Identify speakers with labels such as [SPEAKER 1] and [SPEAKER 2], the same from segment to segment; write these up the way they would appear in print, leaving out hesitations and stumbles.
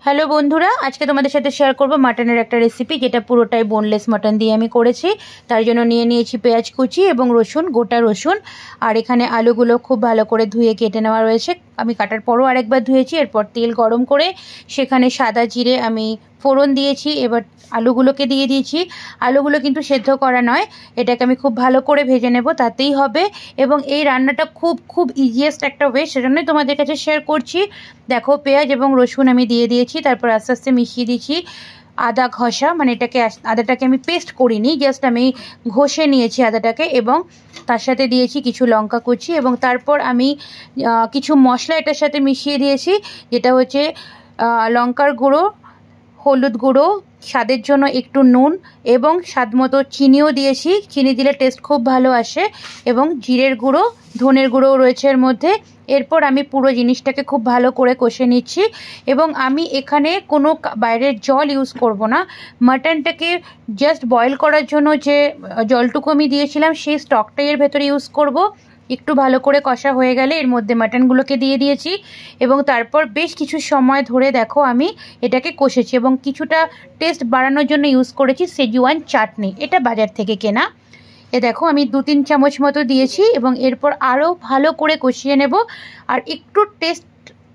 [SPEAKER 1] Hello বন্ধুরা, আজকে তোমাদের সাথে শেয়ার করব মাটনের একটা রেসিপি, যেটা পুরোটাই বোনলেস মাটন দিয়ে আমি করেছি। তার জন্য নিয়ে নিয়েছি পেঁয়াজ কুচি এবং রসুন, গোটা রসুন। আর এখানে আলুগুলো খুব ভালো করে ধুয়ে কেটে নেওয়া রয়েছে। আমি কাটার পরও আরেকবার ধুয়েছি। এরপর তেল গরম করে সেখানে সাদা জিরে আমি ফোড়ন দিয়েছি। এবার আলুগুলোকে দিয়ে দিয়েছি। আলুগুলো কিন্তু সেদ্ধ করা নয়, এটাকে আমি খুব ভালো করে ভেজে নেব, তাতেই হবে। এবং এই রান্নাটা খুব ইজিয়েস্ট একটা ওয়ে, সেজন্যই তোমাদের কাছে শেয়ার করছি। দেখো, পেঁয়াজ এবং রসুন আমি দিয়ে দিয়েছি। তারপর আস্তে আস্তে মিশিয়ে দিচ্ছি আদা ঘষা, মানে আদাটাকে আমি পেস্ট করিনি, জাস্ট আমি ঘষে নিয়েছি আদাটাকে। এবং তার সাথে দিয়েছি কিছু লঙ্কা কুচি, এবং তারপর আমি কিছু মশলা এটার সাথে মিশিয়ে দিয়েছি, যেটা হচ্ছে লঙ্কার গুঁড়ো, হলুদ গুঁড়ো, স্বাদের জন্য একটু নুন, এবং স্বাদ মতো চিনিও দিয়েছি। চিনি দিলে টেস্ট খুব ভালো আসে। এবং জিরের গুঁড়ো, ধনের গুঁড়োও রয়েছে এর মধ্যে। এরপর আমি পুরো জিনিসটাকে খুব ভালো করে কষে নিচ্ছি। এবং আমি এখানে কোনো বাইরের জল ইউজ করব না। মাটনটাকে জাস্ট বয়েল করার জন্য যে জলটুকু আমি দিয়েছিলাম, সেই স্টকটাই এর ভেতরে ইউজ করব। একটু ভালো করে কষা হয়ে গেলে এর মধ্যে মাটনগুলোকে দিয়ে দিয়েছি। এবং তারপর বেশ কিছু সময় ধরে দেখো আমি এটাকে কষেছি। এবং কিছুটা টেস্ট বাড়ানোর জন্য ইউজ করেছি সেজওয়ান চাটনি, এটা বাজার থেকে কেনা। দেখো আমি 2-3 চামচ মতো দিয়েছি। এবং এরপর আরও ভালো করে কষিয়ে নেব। আর একটু টেস্ট,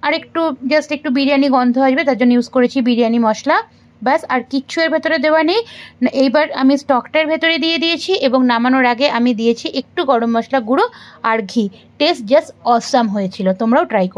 [SPEAKER 1] আর একটু জাস্ট একটু বিরিয়ানি গন্ধ আসবে, তার জন্য ইউজ করেছি বিরিয়ানি মশলা। ব্যাস, আর কিচ্ছু এর ভেতরে দেওয়া নেই। এইবার আমি স্টকটার ভেতরে দিয়ে দিয়েছি। এবং নামানোর আগে আমি দিয়েছি একটু গরম মশলা গুঁড়ো আর ঘি। টেস্ট জাস্ট অসাম হয়েছিল, তোমরাও ট্রাই করো।